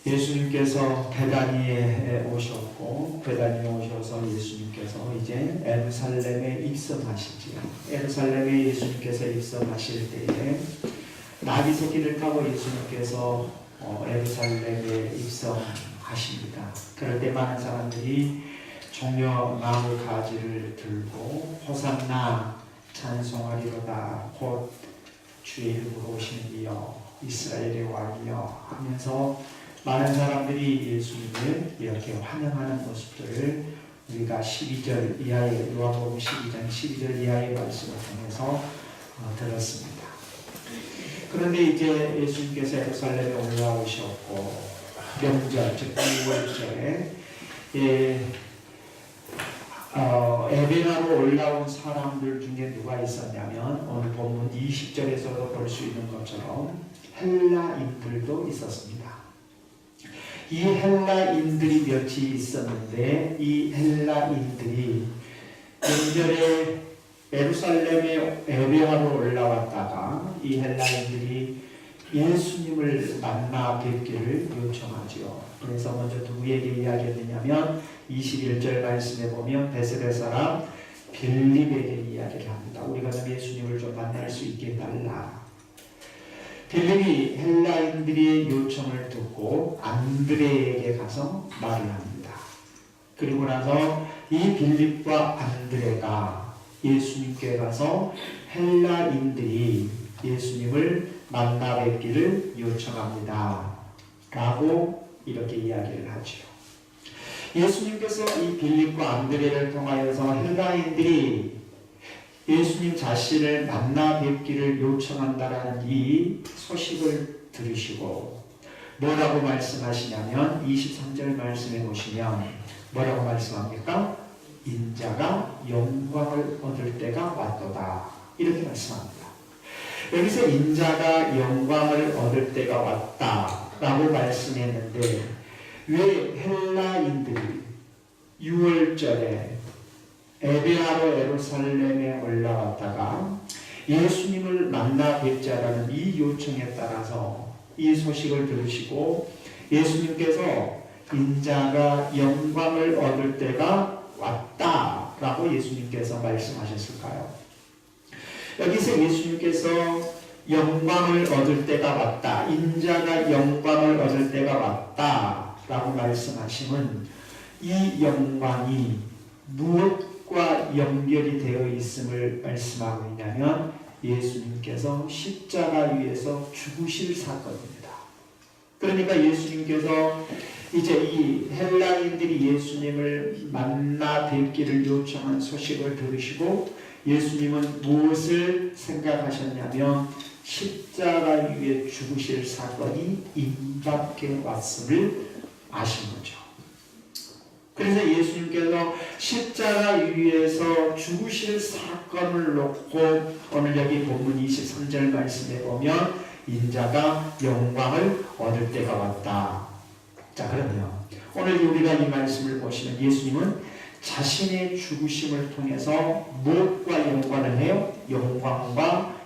예수님께서 베다니에 오셨고, 베다니에 오셔서 예수님께서 이제 예루살렘에 입성하시지요. 예루살렘에 예수님께서 입성하실 때에 나귀 새끼를 타고 예수님께서 예루살렘에 입성하십니다. 그럴 때 많은 사람들이 종려 나무 가지를 들고 호산나 찬송하리로다 곧 주의 이름으로 오시는 이여 이스라엘의 왕이여 하면서 많은 사람들이 예수님을 이렇게 환영하는 모습들을 우리가 12절 이하의 요한복음 12장 12절 이하의 말씀을 통해서 들었습니다. 그런데 이제 예수님께서 예루살렘에 올라오셨고 명절 즉 6월절에 에베나로 올라온 사람들 중에 누가 있었냐면 오늘 본문 20절에서도 볼 수 있는 것처럼 헬라인들도 있었습니다. 이 헬라인들이 몇이 있었는데 이 헬라인들이 명절에 예루살렘에 에베나로 올라왔다가 이 헬라인들이 예수님을 만나 뵙기를 요청하죠. 그래서 먼저 누구에게 이야기했느냐면 21절 말씀에 보면 베세다 사람 빌립에게 이야기를 합니다. 우리가 좀 예수님을 좀 만날 수 있게 해달라. 빌립이 헬라인들의 요청을 듣고 안드레에게 가서 말을 합니다. 그리고 나서 이 빌립과 안드레가 예수님께 가서 헬라인들이 예수님을 만나 뵙기를 요청합니다. 라고 이렇게 이야기를 하죠. 예수님께서 이 빌립과 안드레를 통하여서 헬라인들이 예수님 자신을 만나 뵙기를 요청한다라는 이 소식을 들으시고 뭐라고 말씀하시냐면 23절 말씀에 보시면 뭐라고 말씀합니까? 인자가 영광을 얻을 때가 왔도다. 이렇게 말씀합니다. 여기서 인자가 영광을 얻을 때가 왔다라고 말씀했는데 왜 헬라인들이 6월절에 에베아로 예루살렘에 올라왔다가 예수님을 만나 뵙자라는 이 요청에 따라서 이 소식을 들으시고 예수님께서 인자가 영광을 얻을 때가 왔다라고 예수님께서 말씀하셨을까요? 여기서 예수님께서 영광을 얻을 때가 왔다, 인자가 영광을 얻을 때가 왔다라고 말씀하심은 이 영광이 무엇과 연결이 되어 있음을 말씀하고 있냐면 예수님께서 십자가 위에서 죽으실 사건입니다. 그러니까 예수님께서 이제 이 헬라인들이 예수님을 만나 뵙기를 요청한 소식을 들으시고 예수님은 무엇을 생각하셨냐면 십자가 위에 죽으실 사건이 임박해 왔음을 아신 거죠. 그래서 예수님께서 십자가 위에서 죽으실 사건을 놓고 오늘 여기 본문 23절 말씀에 보면 인자가 영광을 얻을 때가 왔다. 자, 그러면 오늘 우리가 이 말씀을 보시면 예수님은 자신의 죽으심을 통해서 무엇과 연관을 해요?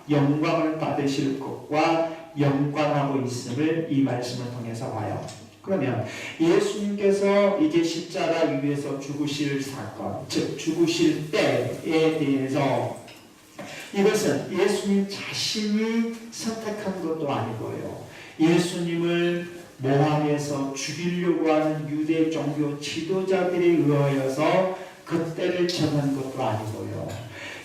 영광을 받으실 것과 연관하고 있음을 이 말씀을 통해서 봐요. 그러면 예수님께서 이제 십자가 위에서 죽으실 사건, 즉 죽으실 때에 대해서 이것은 예수님 자신이 선택한 것도 아니고요. 예수님을 모함해서 죽이려고 하는 유대 종교 지도자들에 의하여서 그때를 정한 것도 아니고요.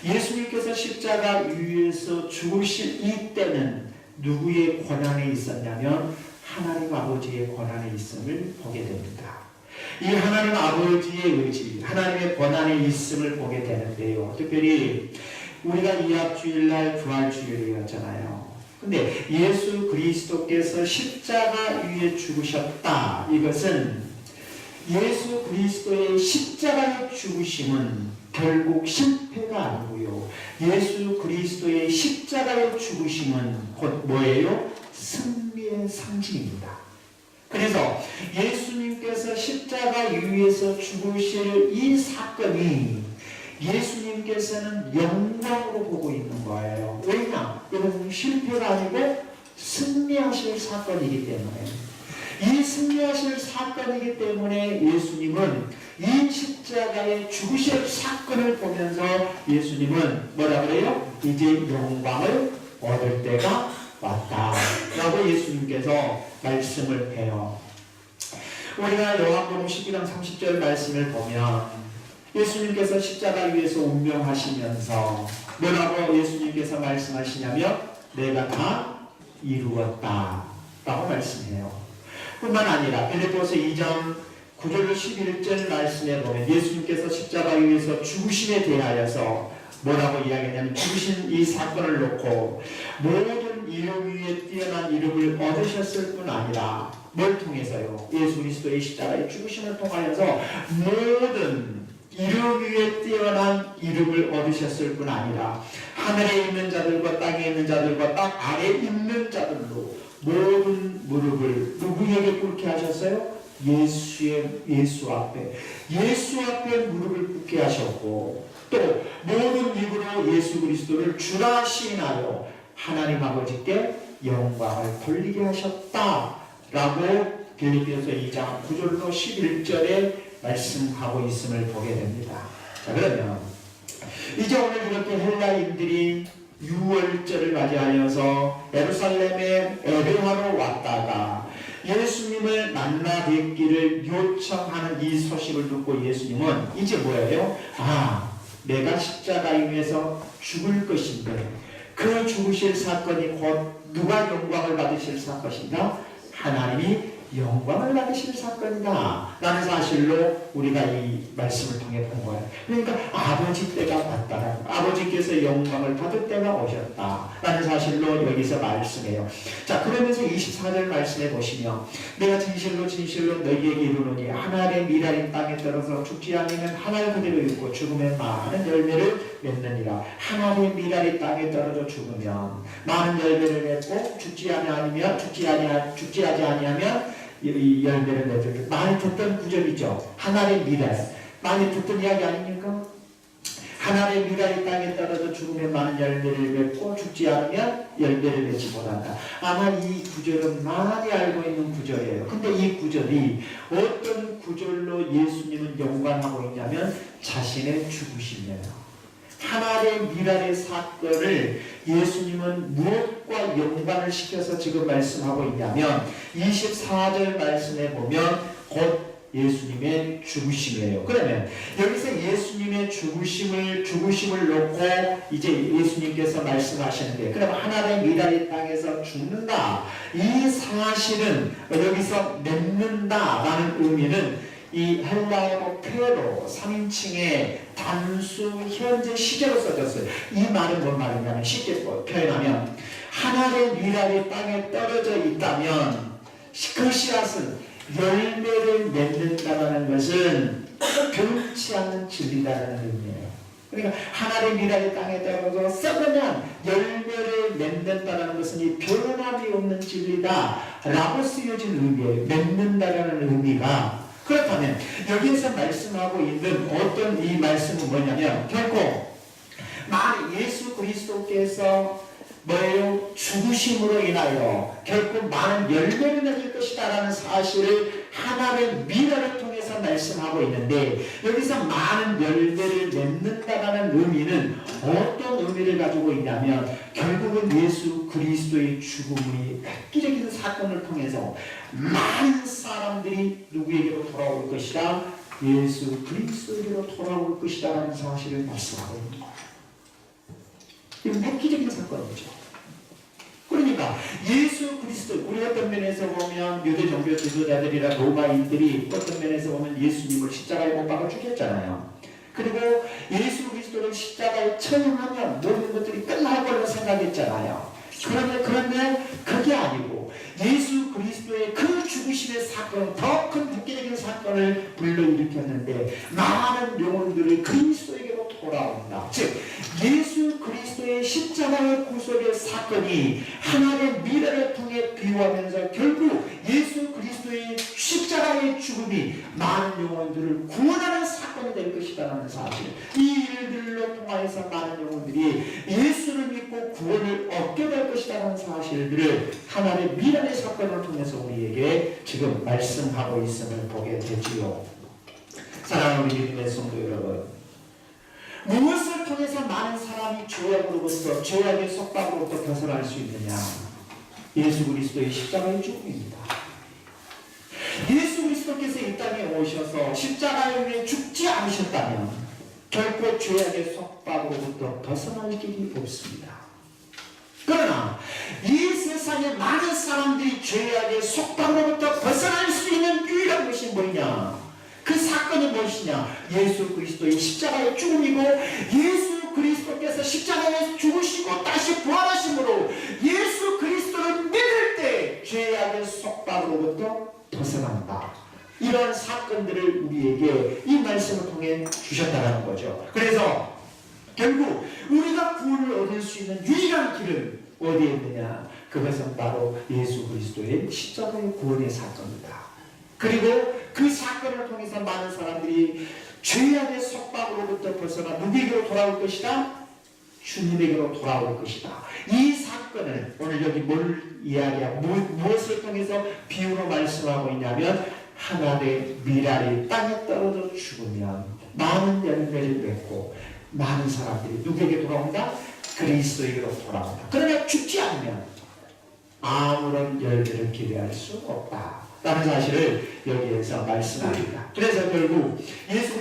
예수님께서 십자가 위에서 죽으실 이때는 누구의 권한에 있었냐면 하나님 아버지의 권한에 있음을 보게 됩니다. 이 하나님 아버지의 의지, 하나님의 권한에 있음을 보게 되는데요. 특별히 우리가 이합주일날 부활주일이었잖아요. 근데 예수 그리스도께서 십자가 위에 죽으셨다. 이것은 예수 그리스도의 십자가의 죽으심은 결국 실패가 아니고요. 예수 그리스도의 십자가의 죽으심은 곧 뭐예요? 승리의 상징입니다. 그래서 예수님께서 십자가 위에서 죽으실 이 사건이 예수님께서는 영광으로 보고 있는 거예요. 왜냐? 이것은 실패가 아니고 승리하실 사건이기 때문에 이 승리하실 사건이기 때문에 예수님은 이 십자가의 죽으실 사건을 보면서 예수님은 뭐라 그래요? 이제 영광을 얻을 때가 왔다 라고 예수님께서 말씀을 해요. 우리가 요한복음 12장 30절 말씀을 보면 예수님께서 십자가 위에서 운명하시면서 뭐라고 예수님께서 말씀하시냐면 내가 다 이루었다 라고 말씀해요. 뿐만 아니라 빌립보서 2장 9절로 11절 말씀에 보면 예수님께서 십자가 위에서 죽으심에 대하여서 뭐라고 이야기하냐면 죽으신 이 사건을 놓고 모든 이름 위에 뛰어난 이름을 얻으셨을 뿐 아니라 뭘 통해서요? 예수 그리스도의 십자가의 죽으심을 통하여서 모든 이름 위에 뛰어난 이름을 얻으셨을 뿐 아니라 하늘에 있는 자들과 땅에 있는 자들과 땅 아래에 있는 자들로 모든 무릎을 누구에게 꿇게 하셨어요? 예수 앞에 무릎을 꿇게 하셨고 또 모든 입으로 예수 그리스도를 주라 시인하여 하나님 아버지께 영광을 돌리게 하셨다라고 빌립보서 2장 9절로 11절에 말씀하고 있음을 보게 됩니다. 자, 그러면 이제 오늘 이렇게 헬라인들이 6월절을 맞이하여서 예루살렘에 예배하러 왔다가 예수님을 만나 뵙기를 요청하는 이 소식을 듣고 예수님은 이제 뭐예요? 내가 십자가에 위해서 죽을 것인데 그 죽으실 사건이 곧 누가 영광을 받으실 사건인가? 하나님이 영광을 받으실 사건이다 라는 사실로 우리가 이 말씀을 통해 본 거예요. 그러니까 아버지 때가 왔다라는, 아버지께서 영광을 받을 때가 오셨다 라는 사실로 여기서 말씀해요. 자, 그러면서 24절 말씀해 보시면 내가 진실로 너희에게 이르노니 하나의 미랄인 땅에 떨어져 죽지 않으면 하나를 그대로 있고 죽으면 많은 열매를 맺느니라. 하나의 미랄이 땅에 떨어져 죽으면 많은 열매를 맺고 죽지 아니하면 이 열매를 맺을 많이 듣던 구절이죠. 하나의 미랄 많이 듣던 이야기 아닙니까? 하나의 미랄이 땅에 떨어져 죽으면 많은 열매를 맺고 죽지 않으면 열매를 맺지 못한다. 아마 이 구절은 많이 알고 있는 구절이에요. 근데 이 구절이 어떤 구절로 예수님은 연관하고 있냐면 자신의 죽으심이에요. 하나의 미랄의 사건을 예수님은 무엇과 연관을 시켜서 지금 말씀하고 있냐면 24절 말씀에 보면 곧 예수님의 죽으심이에요. 그러면 여기서 예수님의 죽으심을 놓고 이제 예수님께서 말씀하시는데 그럼 하나의 미랄의 땅에서 죽는다. 이 사실은 여기서 맺는다라는 의미는 이 헬라어로 페로 3인칭의 단수 현재 시제로 써졌어요. 이 말은 뭔 말이냐면 쉽게 표현하면 하나의 미랄이 땅에 떨어져 있다면 그 씨앗은 열매를 맺는다는 것은 변치 않는 진리다라는 의미예요. 그러니까 하나의 미랄이 땅에 떨어져 썩으면 열매를 맺는다는 것은 이 변함이 없는 진리다라고 쓰여진 의미예요. 맺는다라는 의미가 그렇다면 여기에서 말씀하고 있는 어떤 이 말씀은 뭐냐면 결코 만약 예수 그리스도께서 뭐예요? 죽으심으로 인하여 결코 많은 열매를 맺을 것이다 라는 사실을 하나의 미랄을 통해서 말씀하고 있는데 여기서 많은 열매를 맺는다라는 의미는 어떤 의미를 가지고 있냐면 결국은 예수 그리스도의 죽음이 획기적인 사건을 통해서 많은 사람들이 누구에게로 돌아올 것이다? 예수 그리스도에게로 돌아올 것이다 라는 사실을 말씀하고 있습니다. 이건 획기적인 사건이죠. 그러니까 예수 그리스도 우리 어떤 면에서 보면 유대 종교 지도자들이나 로마인들이 어떤 면에서 보면 예수님을 십자가에 못 박아 죽였잖아요. 그리고 예수 그리스도를 십자가에 처형하면 모든 것들이 끝날 걸로 생각했잖아요. 그런데 그게 아니고 예수 그리스도의 그 죽으심의 사건, 더 큰 획기적인 사건을 불러일으켰는데 많은 영혼들이 그리스도에게로 돌아온다. 즉 예수 그리스도의 십자가의 구속의 사건이 하나의 미래를 통해 비유하면서 결국 예수 그리스도의 십자가의 죽음이 많은 영혼들을 구원하는 사건이 될 것이라는 사실, 이 일들로 통하여서 많은 영혼들이 예수를 믿고 구원을 얻게 될 것이라는 사실들을 하나의 미래의 사건을 통해서 우리에게 지금 말씀하고 있음을 보게 되지요. 사랑하는 우리 믿음의 성도 여러분, 무엇을 통해서 많은 사람이 죄악으로부터, 죄악의 속박으로부터 벗어날 수 있느냐? 예수 그리스도의 십자가의 죽음입니다. 예수 그리스도께서 이 땅에 오셔서 십자가에 위해 죽지 않으셨다면 결코 죄악의 속박으로부터 벗어날 길이 없습니다. 그러나 이 세상에 많은 사람들이 죄악의 속박으로부터 벗어날 수 있는 유일한 것이 뭐냐? 그 사건이 무엇이냐? 예수 그리스도의 십자가의 죽음이고, 예수 그리스도께서 십자가에 죽으시고 다시 부활하심으로 예수 그리스도를 믿을 때 죄악의 속박으로부터 벗어난다. 이런 사건들을 우리에게 이 말씀을 통해 주셨다는 거죠. 그래서 결국 우리가 구원을 얻을 수 있는 유일한 길은 어디에 있느냐? 그것은 바로 예수 그리스도의 십자가의 구원의 사건이다. 그리고 그 사건을 통해서 많은 사람들이 죄악의 속박으로부터 벗어나 누구에게로 돌아올 것이다? 주님에게로 돌아올 것이다. 이 사건을 오늘 여기 뭘 이야기하고 무엇을 통해서 비유로 말씀하고 있냐면, 하나의 밀알이 땅에 떨어져 죽으면 많은 열매를 맺고 많은 사람들이 누구에게 돌아온다? 그리스도에게로 돌아온다. 그러나 죽지 않으면 아무런 열매를 기대할 수 없다 라는 사실을 여기에서 말씀합니다. 그래서 결국 예수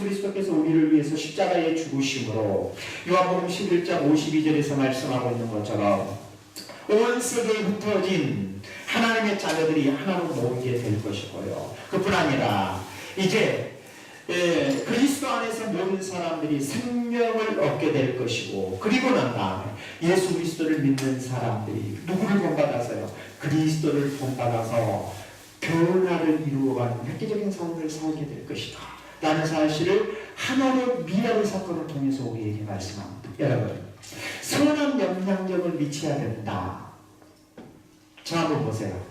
그리스도께서 우리를 위해서 십자가에 죽으심으로 요한복음 11장 52절에서 말씀하고 있는 것처럼 온 세계에 흩어진 하나님의 자녀들이 하나로 모이게 될 것이고요. 그뿐 아니라 이제 그리스도 안에서 모든 사람들이 생명을 얻게 될 것이고, 그리고 난 다음에 예수 그리스도를 믿는 사람들이 누구를 본받아서요? 그리스도를 본받아서 변화를 이루어가는 획기적인 삶을 살게 될 것이다 라는 사실을 하나의 미라의 사건을 통해서 우리에게 말씀합니다. 여러분, 선한 영향력을 미쳐야 된다. 저 한번 보세요.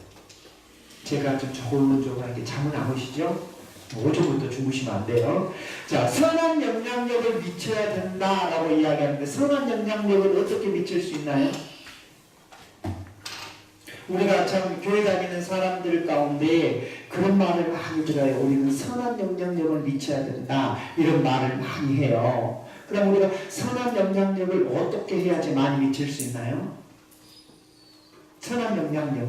제가 좀 조곤조곤하게 잠은 안 오시죠? 5초부터 주무시면 안 돼요. 자, 선한 영향력을 미쳐야 된다라고 이야기하는데, 선한 영향력을 어떻게 미칠 수 있나요? 우리가 참 교회 다니는 사람들 가운데 그런 말을 많이 들어요. 우리는 선한 영향력을 미쳐야 된다, 이런 말을 많이 해요. 그럼 우리가 선한 영향력을 어떻게 해야지 많이 미칠 수 있나요? 선한 영향력.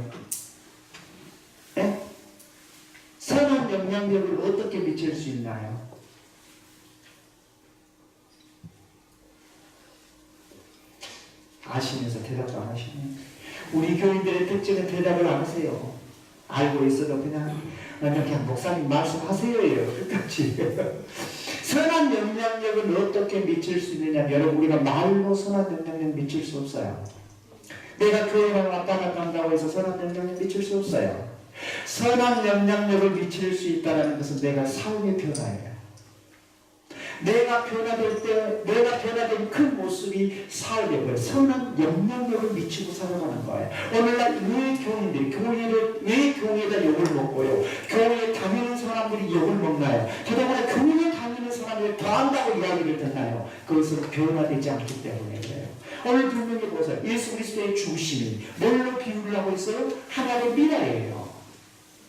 네? 선한 영향력을 어떻게 미칠 수 있나요? 아시면서 대답도 안 하시네. 우리 교인들의 특징은 대답을 안 하세요. 알고 있어도 그냥 목사님 말씀하세요예요. 끝까지. 선한 영향력을 어떻게 미칠 수 있느냐? 여러분, 우리가 말로 선한 영향력 미칠 수 없어요. 내가 교회만 왔다 갔다 한다고 해서 선한 영향력 미칠 수 없어요. 선한 영향력을 미칠 수 있다는 것은 내가 삶의 변화예요. 내가 변화될 때, 내가 변화된 그 모습이 삶의 거예요. 선한 영향력을 미치고 살아가는 거예요. 오늘날 왜 교인들이 왜 교회에다 욕을 먹고요? 교회에 다니는 사람들이 욕을 먹나요? 더더구나 교회에 다니는 사람들이 더 한다고 이야기를 듣나요? 그것은 변화되지 않기 때문에 그래요. 오늘 분명히 보세요. 예수 그리스도의 죽으심이 뭘로 비유를 하고 있어요? 하나의 미라예요.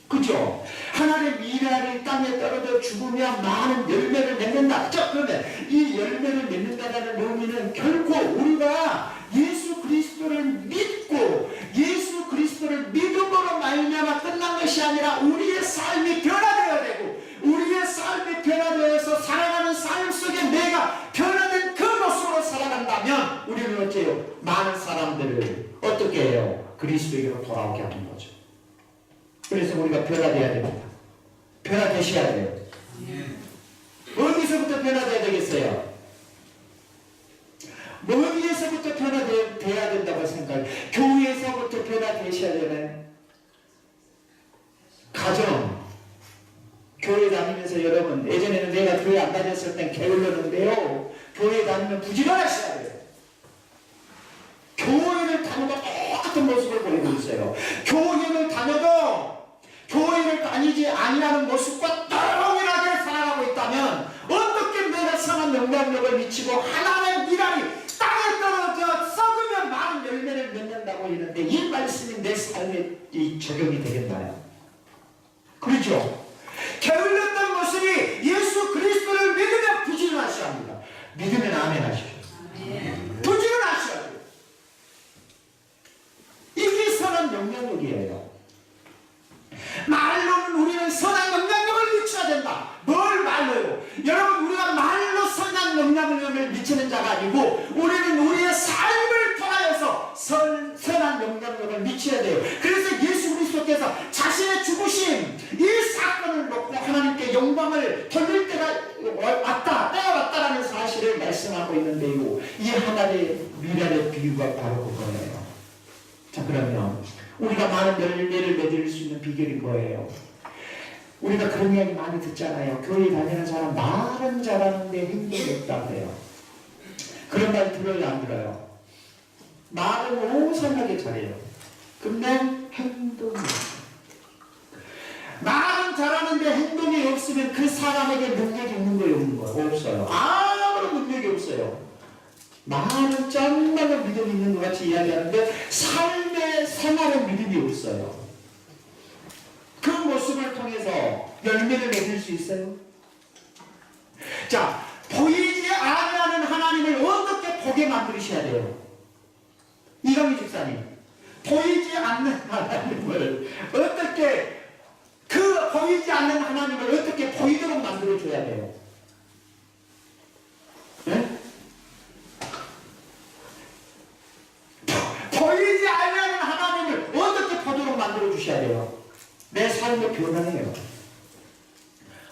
그죠? 하나의 미랄이 땅에 떨어져 죽으면 많은 열매를 맺는다. 그죠? 그런데 이 열매를 맺는다는 의미는 결코 우리가 예수 그리스도를 믿고 예수 그리스도를 믿음으로 말미암아 끝난 것이 아니라 우리의 삶이 변화되어야 되고, 우리의 삶이 변화되어서 살아가는 삶 속에 내가 변화된 그 모습으로 살아간다면 우리는 어째요? 많은 사람들을 어떻게 해요? 그리스도에게로 돌아오게 하는 거죠. 그래서 우리가 변화되어야 됩니다. 변화되셔야 돼요. 어디서부터 변화되어야 되겠어요? 어디에서부터 변화되어야 된다고 생각해요? 교회에서부터 변화되셔야 되나요? 가정. 교회 다니면서 여러분, 예전에는 내가 교회 안 다녔을 땐 게을렀는데요, 교회 다니면 부지런하셔야 돼요. 교회를 다녀도 똑같은 모습을 보이고 있어요. 교회를 다녀도 교회를 다니지 아니하는 모습과 동일하게 살아가고 있다면 어떻게 내가 선한 영향력을 미치고 하나님의 미랄이 땅에 떨어져 썩으면 많은 열매를 열매를 맺는다고 했는데 이 말씀이 내 삶에 적용이 되겠나요? 그렇죠? 게을렀던 모습이 예수 그리스도를 믿으면 부지런하셔야 합니다. 믿으면 아멘 하십시오. 부지런하셔야 돼요. 이게 선한 영향력이에요. 말로는 우리는 선한 영향력을 미쳐야 된다. 뭘 말로요? 여러분, 우리가 말로 선한 영향력을 미치는 자가 아니고 우리는 우리의 삶을 통하여서 선한 영향력을 미쳐야 돼요. 그래서 예수 그리스도께서 자신의 죽으심 이 사건을 놓고 하나님께 영광을 돌릴 때가 왔다, 때가 왔다라는 사실을 말씀하고 있는데요. 이 하나의 미랄의 비유가 바로 그거예요. 자, 그러면 우리가 많은 열매를 맺을 수 있는 비결이 뭐예요? 우리가 그런 이야기 많이 듣잖아요. 교회 다니는 사람 말은 잘하는데 행동이 없다고 해요. 그런 말 들어요, 안 들어요? 말은 오선하게 잘해요. 근데 행동이 없어요. 말은 잘하는데 행동이 없으면 그 사람에게 능력이 있는 거예요, 없는 거예요? 없어요. 아무런 능력이 없어요. 말은 정말로 믿음이 있는 것 같이 이야기하는데 삶의 생활에 믿음이 없어요. 그 모습을 통해서 열매를 맺을 수 있어요? 자, 보이지 않는 하나님을 어떻게 보게 만드셔야 돼요? 이강희 집사님, 보이지 않는 하나님을 어떻게, 그 보이지 않는 하나님을 어떻게 보이도록 만들어줘야 돼요? 네? 보이지 않는 하나님을 어떻게 보도록 만들어주셔야 돼요? 내 삶의 변화예요.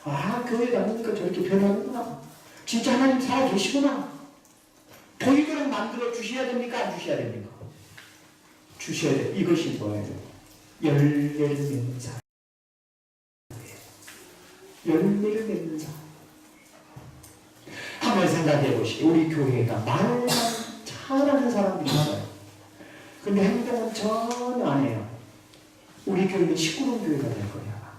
아, 교회 다니니까 저렇게 변하구나. 진짜 하나님 살아 계시구나. 보이도록 만들어 주셔야 됩니까? 안 주셔야 됩니까? 주셔야 돼요. 이것이 뭐예요? 열매를 맺는 사람. 열매를 맺는 사람. 한번 생각해 보시죠. 우리 교회가 말만 잘하는 사람들이 있어요. 근데 행동은 전혀 안 해요. 우리 교회는 시끄러운 교회가 될 거야.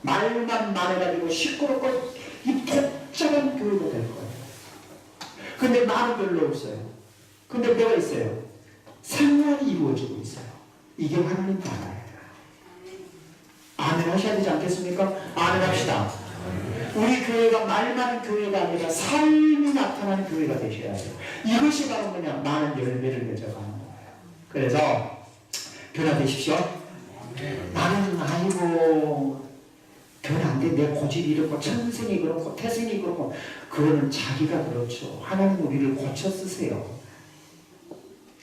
말만 말해가지고 시끄럽고 이 복잡한 교회가 될 거예요. 근데 말은 별로 없어요. 근데 뭐가 있어요? 생활이 이루어지고 있어요. 이게 하나님 나라예요. 아멘 하셔야 되지 않겠습니까? 아멘 합시다. 우리 교회가 말 많은 교회가 아니라 삶이 나타나는 교회가 되셔야 돼요. 이것이 바로 뭐냐? 많은 열매를 맺어가는 거예요. 그래서 변화되십시오. 나는 아이고 변화 안 돼. 내 고집이 이렇고 천생이 그렇고 태생이 그렇고 그거는 자기가 그렇죠. 하나님 우리를 고쳐 쓰세요.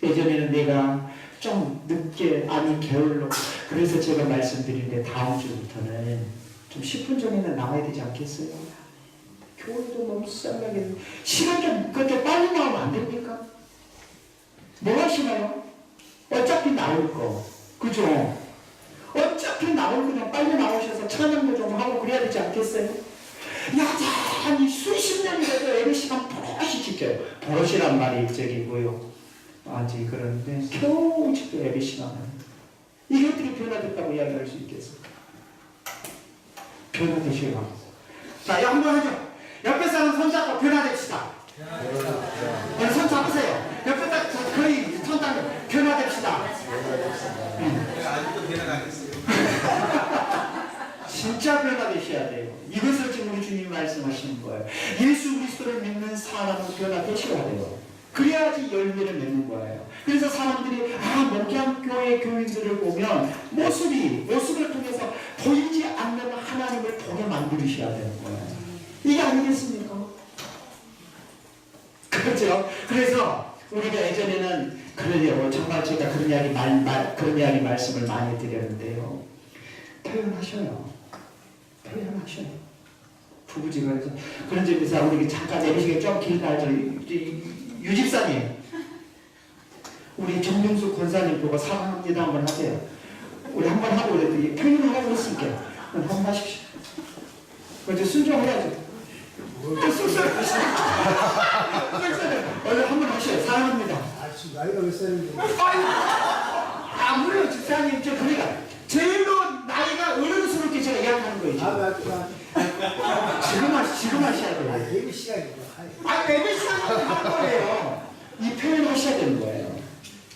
예전에는 내가 좀 늦게 아니 게을러 그래서 제가 말씀드리는데 다음 주부터는 좀 10분 전에는 나와야 되지 않겠어요? 교회도 너무 썰나게 시간 좀 그렇게 빨리 나오면 안 됩니까? 뭐 하시나요? 어차피 나올 거 그죠? 어차피 나올 거면 빨리 나오셔서 찬양도 좀 하고 그래야 되지 않겠어요? 여전히 수십 년이 돼도 예배 시간 버릇이 지켜요. 버릇이란 말이 저기고요. 아직 그런데 겨우 지금 예배 시간을 이게 어떻게 변화됐다고 이야기할 수 있겠어요? 변화되셔야 합니다. 자, 이거 한번 하죠. 옆에 사람 손 잡고 변화됩시다. 손 잡으세요. 옆에 딱 거의 손 잡고 변화됩시다. 아직도 변화가겠어요. 진짜 변화되셔야 돼요. 이것을 지금 우리 주님이 말씀하시는 거예요. 예수 그리스도를 믿는 사람은 변화되셔야 돼요. 그래야지 열매를 맺는 거예요. 그래서 사람들이 목양교회 교인들을 보면 모습을 통해서 보이지 않는 하나님을 보게 만들으셔야 되는 거예요. 이게 아니겠습니까? 그렇죠? 그래서 우리가 예전에는 그러려고 정말 제가 그런 이야기 말씀을 많이 드렸는데요. 표현하셔요. 부부지간에서 그런 점에서 우리 잠깐 내리시게 좀 길나죠. 유집사님, 우리 정명수 권사님 보고 사랑합니다 한번 하세요. 우리 한번 하고 그래도 표현하라고 했으니까 한번 하십시오. 그렇죠? 순종해야죠. 쑥스러워. 얼른 한번 하셔요. 사랑합니다. 지금 나이가 몇 살인데? 물론 집사님, 그러니까 제일로 나이가 어른스럽게 제가 이야기하는 거예요. 지금 하셔야 돼요. 예비 시간이고. 예배 시간에 할 거예요. 이 표현을 하셔야 되는 거예요.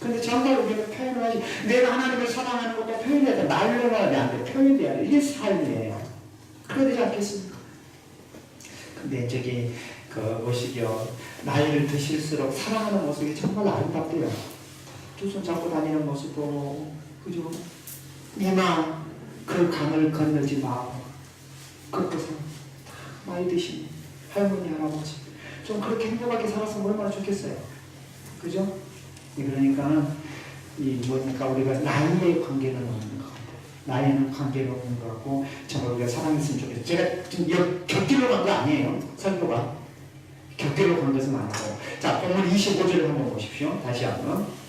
근데 정말 우리는 표현을 하지. 내가 하나님을 사랑하는 것도 표현해야 돼. 말로는 안 돼. 표현해야 돼. 이게 삶이에요. 그러지 않겠습니까? 근데 저기 보시기요. 나이를 드실수록 사랑하는 모습이 정말 아름답대요. 두 손 잡고 다니는 모습도, 그죠? 이마 그 강을 건너지 마. 그것도 나이 드신 할머니, 할아버지. 좀 그렇게 행복하게 살았으면 얼마나 좋겠어요. 그죠? 그러니까 뭐니까 우리가 나이에 관계는 없는 것 같아요. 나이에는 관계가 없는 것 같고 정말 우리가 사랑했으면 좋겠어요. 제가 지금 격길로 간 거 아니에요. 설교가 격길로 간 것은 아니고. 자, 본문 25절을 한번 보십시오. 다시 한번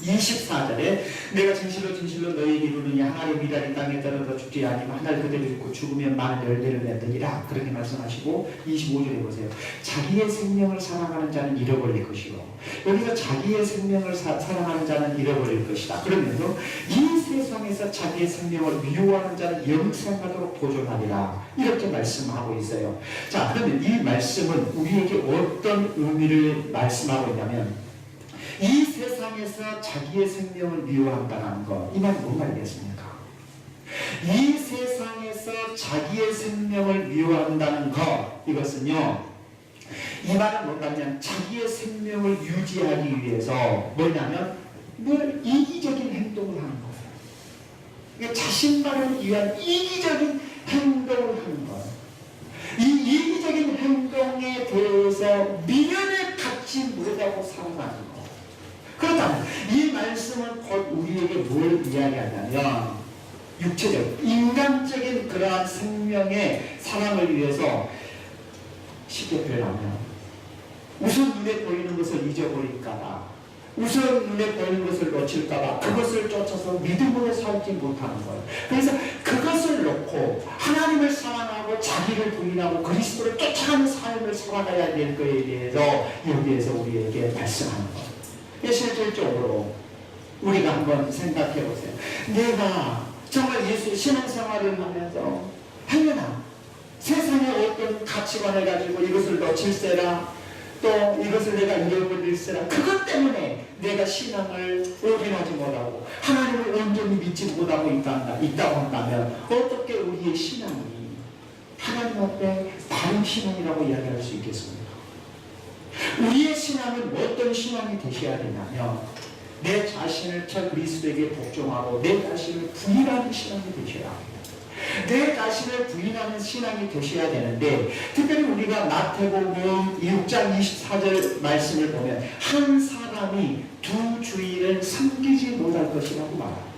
24절에 내가 진실로 진실로 너희에게 이르노니 하나의 미랄이 땅에 떨어져 죽지 아니면 한 달 그대로 있고 죽으면 많은 열매를 맺으리라. 그렇게 말씀하시고 25절에 보세요. 자기의 생명을 사랑하는 자는 잃어버릴 것이요. 여기서 자기의 생명을 사랑하는 자는 잃어버릴 것이다. 그러면서 이 세상에서 자기의 생명을 미워하는 자는 영생하도록 보존하리라. 이렇게 말씀하고 있어요. 자, 그러면 이 말씀은 우리에게 어떤 의미를 말씀하고 있냐면 이 세상에서 자기의 생명을 미워한다는 것, 이 말이 뭔 말이겠습니까? 이 세상에서 자기의 생명을 미워한다는 것, 이것은요, 이 말은 뭔가냐면 자기의 생명을 유지하기 위해서 뭐냐면 늘 이기적인 행동을 하는 거예요. 그러니까 자신만을 위한 이기적인 행동을 하는 거예요. 이 이기적인 행동에 대해서 미련을 갖지 못하고 살아가는 거예요. 그렇다면 이 말씀은 곧 우리에게 뭘 이야기하냐면 육체적, 인간적인 그러한 생명의 사랑을 위해서 쉽게 표현하면 우선 눈에 보이는 것을 잊어버릴까봐, 우선 눈에 보이는 것을 놓칠까봐 그것을 쫓아서 믿음으로 살지 못하는 거예요. 그래서 그것을 놓고 하나님을 사랑하고 자기를 부인하고 그리스도를 쫓아가는 삶을 살아가야 될 것에 대해서 여기에서 우리에게 말씀하는 거예요. 실질적으로 우리가 한번 생각해 보세요. 내가 정말 예수 신앙생활을 하면서 행여나 세상의 어떤 가치관을 가지고 이것을 놓칠세라, 또 이것을 내가 잃어버릴세라, 그것 때문에 내가 신앙을 올인하지 못하고 하나님을 온전히 믿지 못하고 있다고 한다면 어떻게 우리의 신앙이 하나님 앞에 바른 신앙이라고 이야기할 수 있겠습니까? 우리의 신앙은 어떤 신앙이 되셔야 되냐면 내 자신을 저 그리스도에게 복종하고 내 자신을 부인하는 신앙이 되셔야 합니다. 내 자신을 부인하는 신앙이 되셔야 되는데, 특별히 우리가 마태복음 6장 24절 말씀을 보면 한 사람이 두 주인을 섬기지 못할 것이라고 말합니다.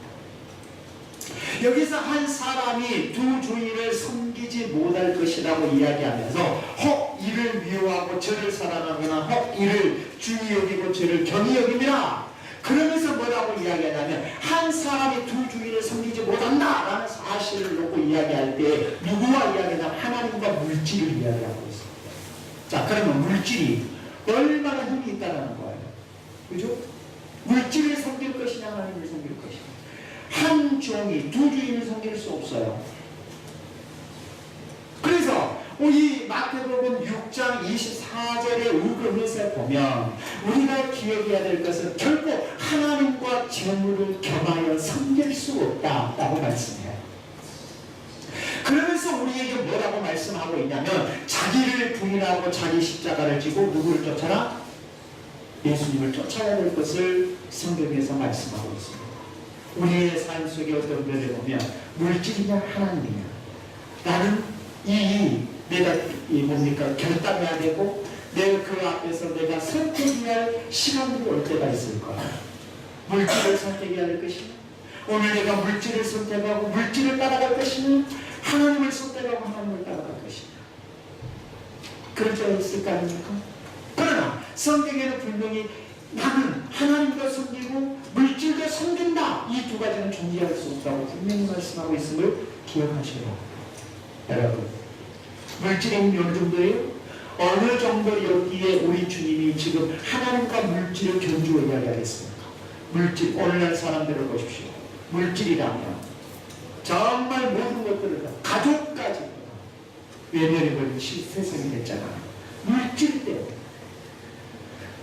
여기서 한 사람이 두 주인을 섬기지 못할 것이라고 이야기하면서 혹 이를 미워하고 저를 사랑하거나 혹 이를 중히 여기고 저를 경히 여깁니다. 그러면서 뭐라고 이야기하냐면 한 사람이 두 주인을 섬기지 못한다라는 사실을 놓고 이야기할 때 누구와 이야기하냐면 하나님과 물질을 이야기하고 있습니다. 자, 그러면 물질이 얼마나 힘이 있다는 거예요. 그죠? 물질을 섬길 것이냐 하나님을 섬길 것이냐. 한 종이 두 주인을 섬길 수 없어요. 그래서 이 마태복음 6장 24절의 의금에서 보면 우리가 기억해야 될 것은 결코 하나님과 재물을 겸하여 섬길 수 없다라고 말씀해요. 그러면서 우리에게 뭐라고 말씀하고 있냐면 자기를 부인하고 자기 십자가를 지고 누구를 쫓아라? 예수님을 쫓아야 될 것을 성경에서 말씀하고 있습니다. 우리의 삶 속에 어떤 면에 보면 물질이냐 하나님이냐, 나는 내가 뭡니까 결단해야 되고 내가 그 앞에서 내가 선택해야 할 시간들이 올 때가 있을 거야. 물질을 선택해야 할 것이냐, 오늘 내가 물질을 선택하고 물질을 따라갈 것이냐, 하나님을 선택하고 하나님을 따라갈 것이냐. 그럴 때가 있을 거 아닙니까? 그러나 성경에는 분명히 나는 하나님과 섬기고 물질과 섬긴다, 이 두 가지는 존재할 수 없다고 분명히 말씀하고 있음을 기억하셔야 합니다. 여러분, 물질의 힘이 어느 정도예요? 어느 정도 여기에 우리 주님이 지금 하나님과 물질을 견주어 이야기하겠습니까? 물질, 오늘날 사람들을 보십시오. 물질이라면 정말 모든 것들을 다, 가족까지 외면해버린 세상이 됐잖아요. 물질 때문에.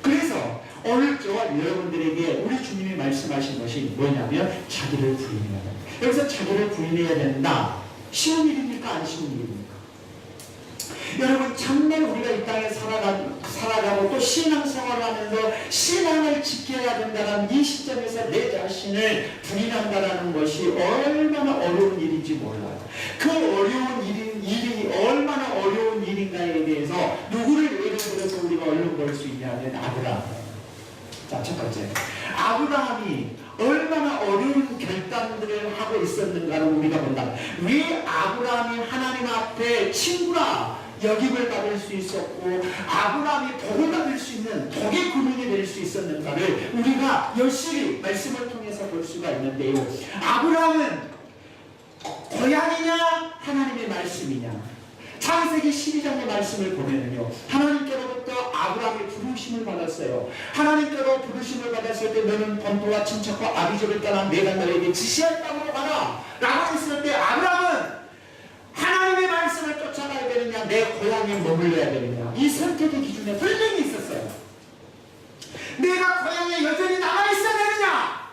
그래서 오늘 저와 여러분들에게 우리 주님이 말씀하신 것이 뭐냐면 자기를 부인해야 된다. 여기서 자기를 부인해야 된다. 쉬운 일입니까? 안 쉬운 일입니까? 여러분, 정말 우리가 이 땅에 살아가고 또 신앙생활을 하면서 신앙을 지켜야 된다는 이 시점에서 내 자신을 부인한다는 것이 얼마나 어려운 일인지 몰라요. 그 어려운 일이 얼마나 어려운 일인가에 대해서 누구를 예를 들어서 우리가 얼른 볼 수 있냐면 아브라함. 자, 첫 번째, 아브라함이 얼마나 어려운 결단들을 하고 있었는가를 우리가 본다. 왜 아브라함이 하나님 앞에 친구라 여김을 받을 수 있었고 아브라함이 복을 받을 수 있는 복의 근원이 될 수 있었는가를 우리가 열심히 말씀을 통해서 볼 수가 있는데요. 아브라함은 고향이냐 하나님의 말씀이냐. 창세기 12장의 말씀을 보면요, 하나님께로부터 아브라함이 부르심을 받았어요. 하나님께로 부르심을 받았을 때 너는 본토와 친척과 아비집을 떠나 내가 너에게 지시할 땅으로 가라 라고 했을 때 아브라함은 하나님의 말씀을 쫓아가야 되느냐 내 고향에 머물러야 되느냐, 이 선택의 기준에 분명히 있었어요. 내가 고향에 여전히 남아있어야 되느냐,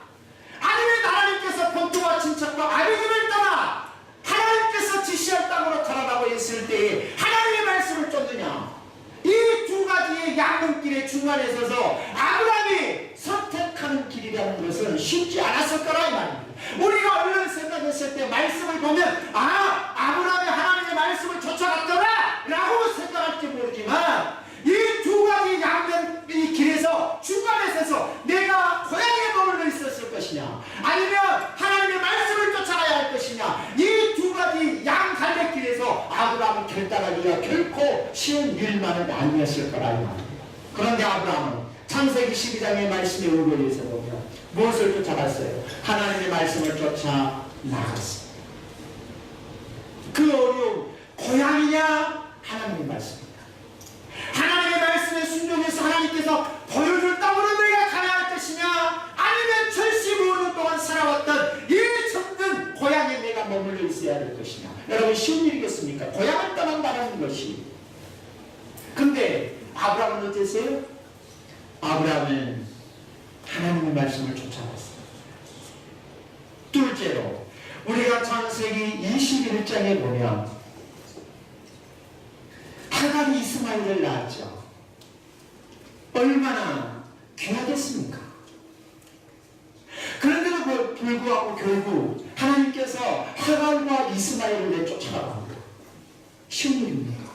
아니면 하나님께서 본토와 친척과 아비집을 떠나 하나님께서 지시할 땅으로 가라라고 했을 때 하나님의 말씀을 쫓느냐, 이 두 가지의 양분길의 중간에 서서 아브라함이 선택하는 길이라는 것은 쉽지 않았을 거라 이 말입니다. 우리가 얼른 생각했을 때 말씀을 보면 아브라함이 하나님의 말씀을 쫓아갔더라 라고 생각할지 모르지만 이 두 가지 양면 이 길에서 중간에 서서 내가 고향에 머물러 있었을 것이냐 아니면 하나님의 말씀을 쫓아가야 할 것이냐, 이 두 가지 양갈래길에서 아브라함이 결단하기가 결코 쉬운 일만은 아니었을 거라 이 말입니다. 그런데 아브라함은 창세기 12장의 말씀에 의거해서 보면 무엇을 쫓아갔어요? 하나님의 말씀을 쫓아 나갔습니다. 그 어려움, 고향이냐 하나님의 말씀입니다. 하나님의 말씀에 순종해서 하나님께서 보여줄 땅으로 내가 가야 할 것이냐, 아니면 75년 동안 살아왔던 이 정든 고향에 내가 머물러 있어야 할 것이냐. 여러분, 쉬운 일이겠습니까? 고향을 떠난다는 것이. 근데 아브라함은 어땠어요? 아브라함은 하나님의 말씀을 쫓아갔어요. 둘째로 우리가 창세기 21장에 보면 하갈이 이스마엘을 낳았죠. 얼마나 귀하겠습니까? 그런데도 불구하고 결국 하나님께서 하갈과 이스마엘을 내쫓아가고 합니다. 쉬운 일입니까?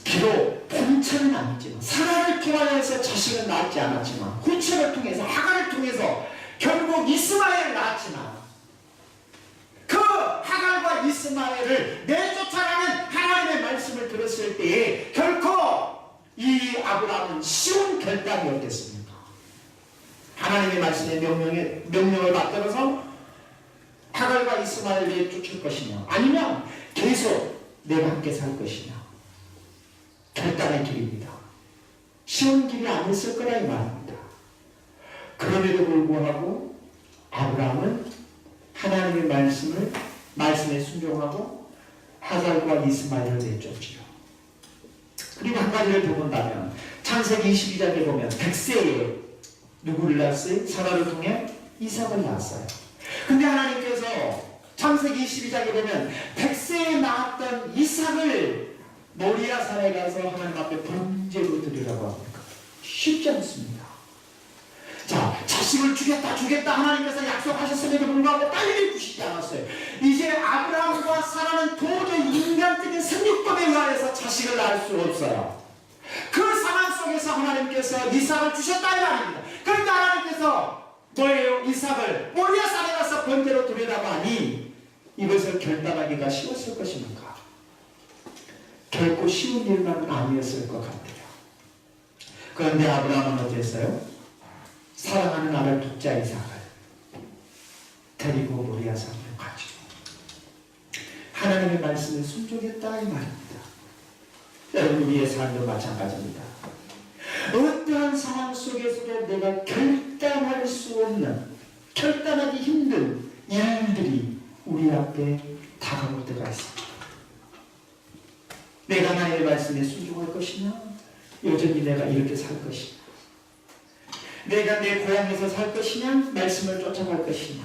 비록 본체는 아니지만 사라를 통하여서 자식을 낳지 않았지만 후처를 통해서 하갈을 통해서 결국 이스마엘을 낳았지만 그 하갈과 이스마엘을 내쫓아가는 하나님의 말씀을 들었을 때에 결코 이 아브라함은 쉬운 결단이었겠습니까? 하나님의 말씀의 명령을 받들어서 하갈과 이스마엘을 내쫓을 것이냐, 아니면 계속 내가 함께 살 것이냐. 결단의 길입니다. 쉬운 길이 아니었을 거라 이 말입니다. 그럼에도 불구하고 아브라함은 하나님의 말씀에 순종하고 하갈과 이스마엘을 내쫓지요. 그리고 한 가지를 더 본다면 창세기 22장에 보면 100세에 누구를 낳았어요? 사라를 통해 이삭을 낳았어요. 근데 하나님께서 창세기 22장에 보면 100세에 낳았던 이삭을 모리아산에 가서 하나님 앞에 번제로 드리라고 합니까? 쉽지 않습니다. 자, 자식을 주겠다 하나님께서 약속하셨음에도 불구하고 빨리 주시지 않았어요. 이제 아브라함과 사라는 도저히 인간적인 생육법에 의해서 자식을 낳을 수 없어요. 그 상황 속에서 하나님께서 이삭을 주셨다 이 말입니다. 그런데 하나님께서 뭐예요? 이삭을 모리아산에 가서 번제로 드리라고 하니 이것을 결단하기가 쉬웠을 것입니까? 결코 쉬운 일만은 아니었을 것 같아요. 그런데 아브라함은 어땠어요? 사랑하는 아들 독자 이삭을 데리고 모리아산으로 가죠. 하나님의 말씀에 순종했다 이 말입니다. 여러분, 우리의 삶도 마찬가지입니다. 어떠한 상황 속에서도 내가 결단할 수 없는, 결단하기 힘든 일들이 우리 앞에 다가올 때가 있습니다. 내가 하나님의 말씀에 순종할 것이냐? 여전히 내가 이렇게 살 것이냐? 내가 내 고향에서 살 것이냐? 말씀을 쫓아갈 것이냐?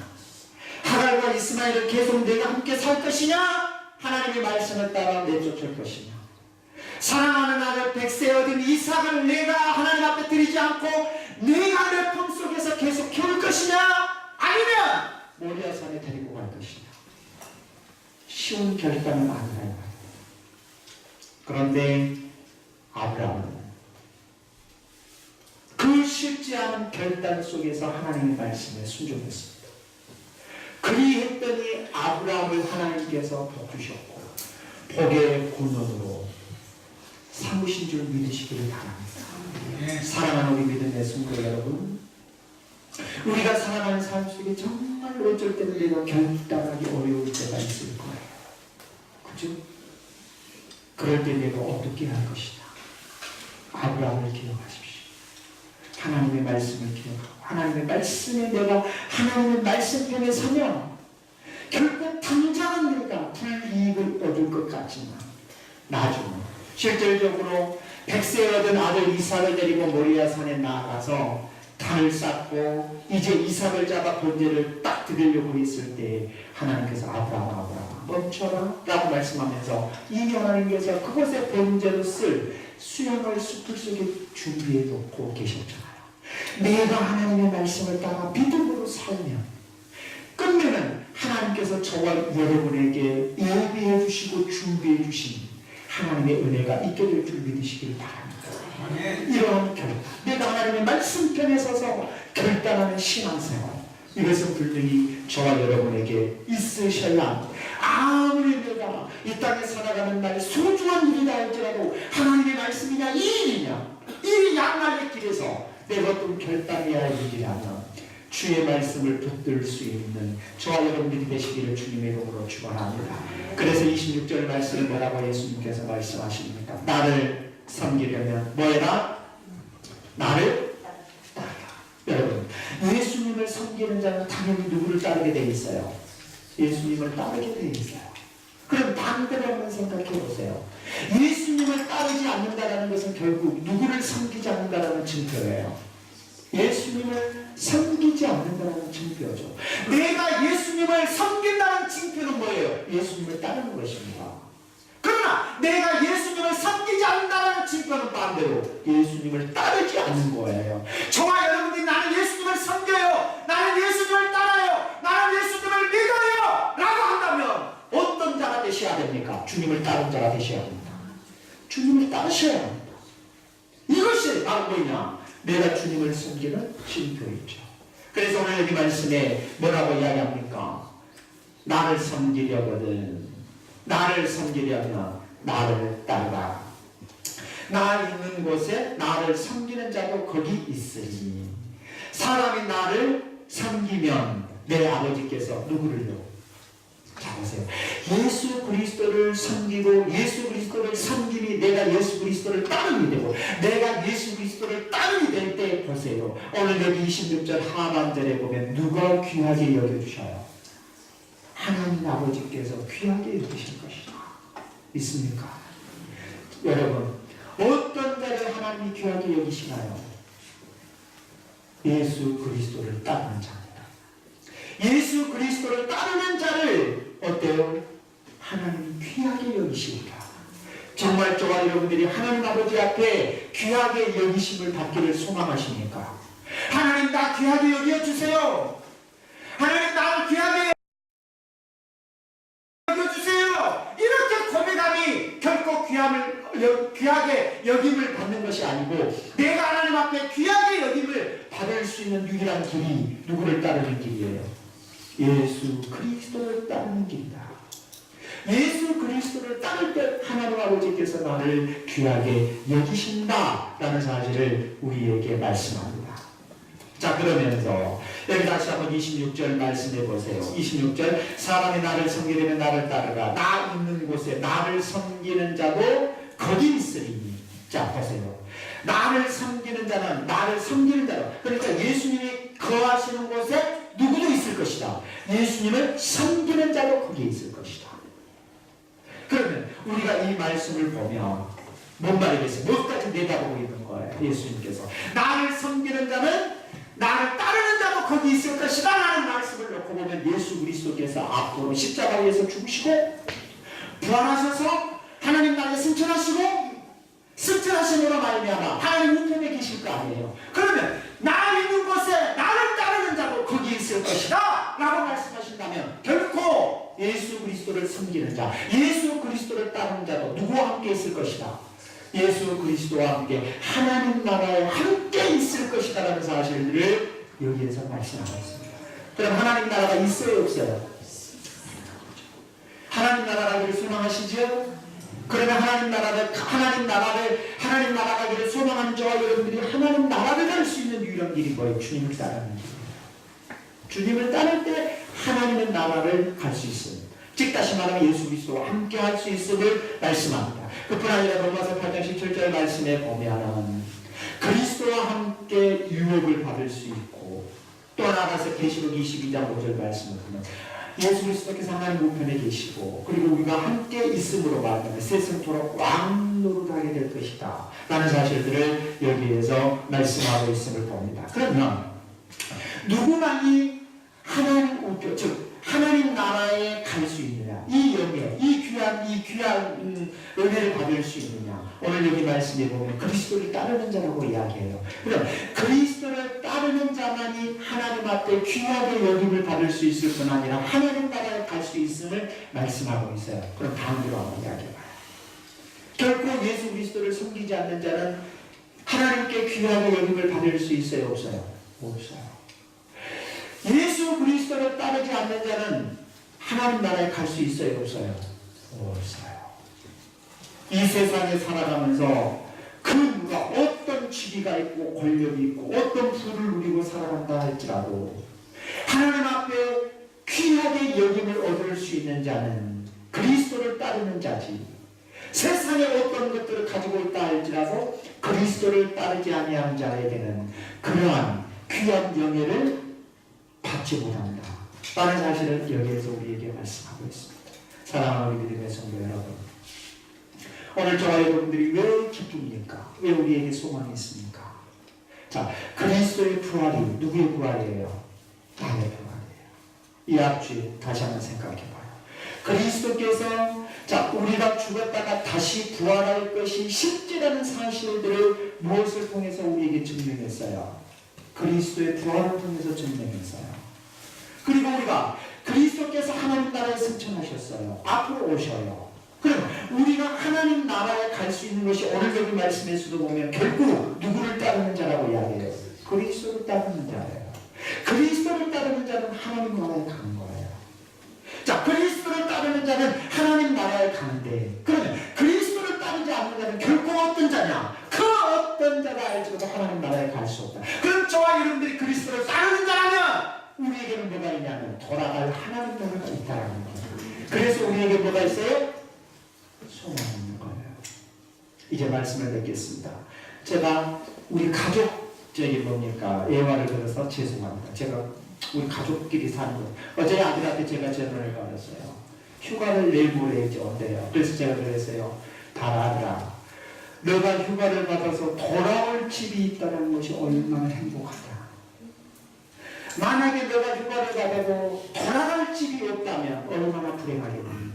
하갈과 이스마엘을 계속 내가 함께 살 것이냐? 하나님의 말씀을 따라 내쫓을 것이냐? 사랑하는 아들 백세 얻은 이삭을 내가 하나님 앞에 드리지 않고 내가 내 품속에서 계속 키울 것이냐? 아니면 모리아산에 데리고 갈 것이냐? 쉬운 결단은 아니라. 그런데 아브라함은 그 쉽지 않은 결단 속에서 하나님의 말씀에 순종했습니다. 그리했더니 아브라함을 하나님께서 복 주셨고 복의 근원으로 삼으신 줄 믿으시기를 바랍니다. 사랑하는 우리 믿음의 성도 여러분, 우리가 살아가는 삶 속에 정말 어쩔 때는 내가 결단하기 어려울 때가 있을 거예요. 그죠? 그럴 때 내가 어떻게 할 것이냐? 아브라함을 기억하십시오. 하나님의 말씀을 기억하고 하나님의 말씀에 내가 하나님의 말씀 편에 서면 결국 당장은 내가 불이익을 얻을 것 같지만 나중에 실질적으로 백세 얻은 아들 이삭을 데리고 모리아산에 나아가서 단을 쌓고 이제 이삭을 잡아 번제를 딱 드리려고 했을 때 하나님께서 아브라함 멈춰라 라고 말씀하면서 이미 하나님께서 그곳에 번제로 쓸 수양을 숲을 속에 준비해 놓고 계셨잖아요. 내가 하나님의 말씀을 따라 믿음으로 살면 끝내는 하나님께서 저와 여러분에게 예비해 주시고 준비해 주신 하나님의 은혜가 있게 될 줄 믿으시길 바랍니다. 이러한 결단, 내가 하나님의 말씀 편에 서서 결단하는 신앙생활, 이것은 분명히 저와 여러분에게 있으셔야 합니다. 아무리 내가 이 땅에 살아가는 날 소중한 일이다 할지라도 하나님의 말씀이냐 일이냐, 이 양날의 길에서 내가 어떤 결단해야 할 일이라면 주의 말씀을 붙들 수 있는 저와 여러분들이 되시기를 주님의 이름으로 축원합니다. 그래서 26절 말씀을 뭐라고 예수님께서 말씀하십니까? 나를 섬기려면 뭐해라? 나를 따르라. 여러분, 예수님을 섬기는 자는 당연히 누구를 따르게 돼 있어요? 예수님을 따르게 돼 있어요. 그럼 반대로 한번 생각해 보세요. 예수님을 따르지 않는다는 것은 결국 누구를 섬기지 않는다는 증표예요. 예수님을 섬기지 않는다는 증표죠. 내가 예수님을 섬긴다는 증표는 뭐예요? 예수님을 따르는 것입니다. 그러나 내가 예수님을 섬기지 않는다는 증표는 반대로 예수님을 따르지 않는 거예요. 저와 여러분들이 나는 예수님을 섬겨요, 나는 예수님을 따라요, 나는 예수님을 믿어요 라고 한다면 어떤 자가 되셔야 됩니까? 주님을 따르는 자가 되셔야 합니다. 주님을 따르셔야 합니다. 이것이 바로 뭐냐? 내가 주님을 섬기는 징표이죠. 그래서 오늘 여기 말씀에 뭐라고 이야기합니까? 나를 섬기려거든, 나를 섬기려면 나를 따르라. 나 있는 곳에 나를 섬기는 자도 거기 있으니, 사람이 나를 섬기면 내 아버지께서 누구를요? 자 보세요. 예수 그리스도를 섬기고 예수 그리스도를 섬김이 내가 예수 그리스도를 따름이 되고 내가 예수 그리스도를 따름이 될 때 보세요. 오늘 여기 26절 하반절에 보면 누가 귀하게 여겨주셔요? 하나님 아버지께서 귀하게 여기실 것이다. 믿습니까? 여러분, 어떤 자를 하나님이 귀하게 여기시나요? 예수 그리스도를 따르는 자입니다. 예수 그리스도를 따르는 자를 어때요? 하나님이 귀하게 여기십니다. 정말 저와 여러분들이 하나님 아버지 앞에 귀하게 여기심을 받기를 소망하십니까? 하나님 나 귀하게 여겨주세요. 하나님 나를 귀하게 여겨주세요. 이렇게 고백함이 결코 귀하게 여김을 받는 것이 아니고 내가 하나님 앞에 귀하게 여김을 받을 수 있는 유일한 길이 누구를 따르는 길이에요? 예수 그리스도를 따르는 길이다. 예수 그리스도를 따를 때 하나님 아버지께서 나를 귀하게 여기신다라는 사실을 우리에게 말씀합니다. 자, 그러면서 여기 다시 한번 26절 말씀해 보세요. 26절, 사람이 나를 섬기려면 나를 따르라. 나 있는 곳에 나를 섬기는 자도 거기 있으리니. 자, 보세요. 나를 섬기는 자는 나를 섬기는 자로, 그러니까 예수님이 거하시는 곳에 누구도 있을 것이다. 예수님을 섬기는 자도 거기에 있을 것이다. 그러면 우리가 이 말씀을 보면 뭔 말이겠어요? 뭐까지 내다보고 있는 거예요. 예수님께서 나를 섬기는 자는 나를 따르는 자도 거기 있을 것이다 라는 말씀을 놓고 보면 예수 그리스도께서 앞으로 십자가에서 죽으시고 부활하셔서 하나님 나라에 승천하시고 승천하심으로 말미암아 하나님 우편에 계실 거 아니에요. 그러면 나 있는 곳에 나를 따르는 자도 거기 있을 것이다 라고 말씀하신다면 결코 예수 그리스도를 섬기는 자, 예수 그리스도를 따르는 자도 누구와 함께 있을 것이다? 예수 그리스도와 함께 하나님 나라에 함께 있을 것이다 라는 사실을 여기에서 말씀하고 있습니다. 그럼 하나님 나라가 있어요 없어요? 하나님 나라를 소망하시죠? 그러면 하나님 나라를 소망하는 저와 여러분들이 하나님 나라를 갈 수 있는 유일한 길이 뭐예요? 주님을 따르는 길이에요. 주님을 따를 때 하나님의 나라를 갈 수 있습니다. 즉 다시 말하면 예수 그리스도와 함께 할 수 있음을 말씀합니다. 그뿐 아니라 로마서 8장 17절 말씀에 보면 그리스도와 함께 유업을 받을 수 있고 또 나아가서 계시록 22장 5절 말씀을 보면 예수 그리스도께서 하나님 우편에 계시고 그리고 우리가 함께 있음으로 말하면 세상토록 왕 노릇하게 될 것이다 라는 사실들을 여기에서 말씀하고 있음을 봅니다. 그러면 누구만이 하나님 우편 즉 하나님 나라에 갈 수 있느냐, 이 영예, 이 귀한 은혜를 받을 수 있느냐. 오늘 여기 말씀에 보면 그리스도를 따르는 자라고 이야기해요. 그럼 그리스도를 따르는 자만이 하나님 앞에 귀하게 여김을 받을 수 있을 뿐 아니라 하나님 나라에 갈 수 있음을 말씀하고 있어요. 그럼 다음으로 한번 이야기해봐요. 결코 예수 그리스도를 섬기지 않는 자는 하나님께 귀하게 여김을 받을 수 있어요 없어요? 없어요. 예수 그리스도를 따르지 않는 자는 하나님 나라에 갈 수 있어요 없어요? 없어요. 이 세상에 살아가면서 그 누가 어떤 지위가 있고 권력이 있고 어떤 부를 누리고 살아간다 할지라도 하나님 앞에 귀하게 여김을 얻을 수 있는 자는 그리스도를 따르는 자지, 세상에 어떤 것들을 가지고 있다 할지라도 그리스도를 따르지 아니한 자에게는 그러한 귀한 영예를 받지 못한다 라는 사실을 여기에서 우리에게 말씀하고 있습니다. 사랑하는 우리 믿음의 성도 여러분, 오늘 저와 여러분들이 왜 기쁩니까? 왜 우리에게 소망이 있습니까? 자, 그리스도의 부활이 누구의 부활이에요? 나의 부활이에요. 이 앞주에 다시 한번 생각해봐요. 그리스도께서 자, 우리가 죽었다가 다시 부활할 것이 실제라는 사실들을 무엇을 통해서 우리에게 증명했어요? 그리스도의 부활을 통해서 증명했어요. 그리고 우리가 그리스도께서 하나님 나라에 승천하셨어요. 앞으로 오셔요. 그럼 우리가 하나님 나라에 갈 수 있는 것이 오늘 여기 말씀에서도 보면 결국 누구를 따르는 자라고 이야기해요? 그리스도를 따르는 자예요. 그리스도를 따르는 자는 하나님 나라에 가는 거예요. 자, 그리스도를 따르는 자는 하나님 나라에 가는데, 그러면 그리스도를 따르지 않는 자는 결코 어떤 자냐? 그 어떤 자가 알지라도 하나님 나라에 갈 수 없다. 그럼 저와 여러분들이 그리스도를 따르는 자라면 우리에게는 뭐가 있냐면 돌아갈 하나님 나라가 있다라는 거예요. 그래서 우리에게 뭐가 있어요? 소망이 있는 거예요. 이제 말씀을 맺겠습니다. 제가 우리 가족 저기 뭡니까 예화를 들어서 죄송합니다. 제가 우리 가족끼리 사는 거 어제 아들한테 제가 전화를 받았어요. 휴가를 내일 모레 온대요. 그래서 제가 그랬어요. 아들아, 너가 휴가를 받아서 돌아올 집이 있다는 것이 얼마나 행복하다. 만약에 너가 휴가를 받아도 돌아갈 집이 없다면 얼마나 불행하겠니.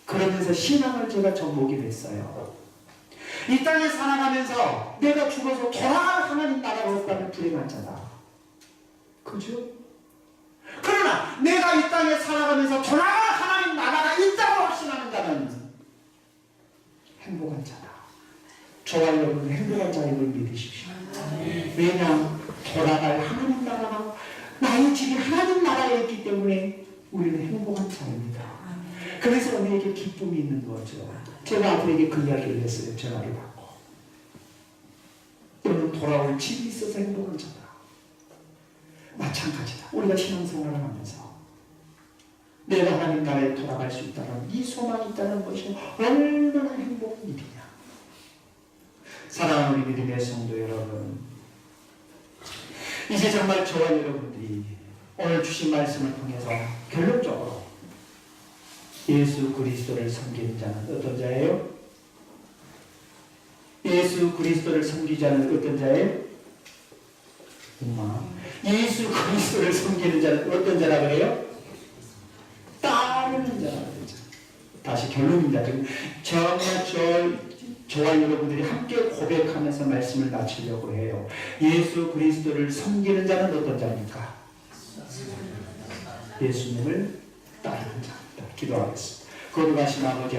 그러면서 신앙을 제가 접목이 됐어요. 이 땅에 살아가면서 내가 죽어서 돌아갈 하나님 나라가 없다면 불행한 자다. 그죠? 그러나 내가 이 땅에 살아가면서 돌아갈 하나님 나라가 있다고 확신하는 자는 행복한 자다. 저와 여러분 행복한 자임을 믿으십시오. 왜냐? 돌아갈 하나님 나라가 나의 집이 하나님 나라에 있기 때문에 우리는 행복한 자입니다. 그래서 우리에게 기쁨이 있는 거죠. 제가 아들에게 그 이야기를 했어요. 전화를 받고. 너는 돌아올 집이 있어서 행복한 자다. 마찬가지다. 우리가 신앙생활을 하면서 내가 하나님 나라에 돌아갈 수 있다는 이 소망이 있다는 것이 얼마나 행복한 일이냐. 사랑하는 우리 믿음의 성도 여러분, 이제 정말 저와 여러분들이 오늘 주신 말씀을 통해서 결론적으로 예수 그리스도를 섬기는 자는 어떤 자예요? 예수 그리스도를 섬기는 자는 어떤 자예요? 예수 그리스도를 섬기는 자는 어떤 자라고 해요? 따르는 자라고 하죠. 다시 결론입니다. 지금 정말 저와 여러분들이 함께 고백하면서 말씀을 마치려고 해요. 예수 그리스도를 섬기는 자는 어떤 자입니까? 예수님을 따르는 자입니다. 기도하겠습니다. 거룩하신 아버지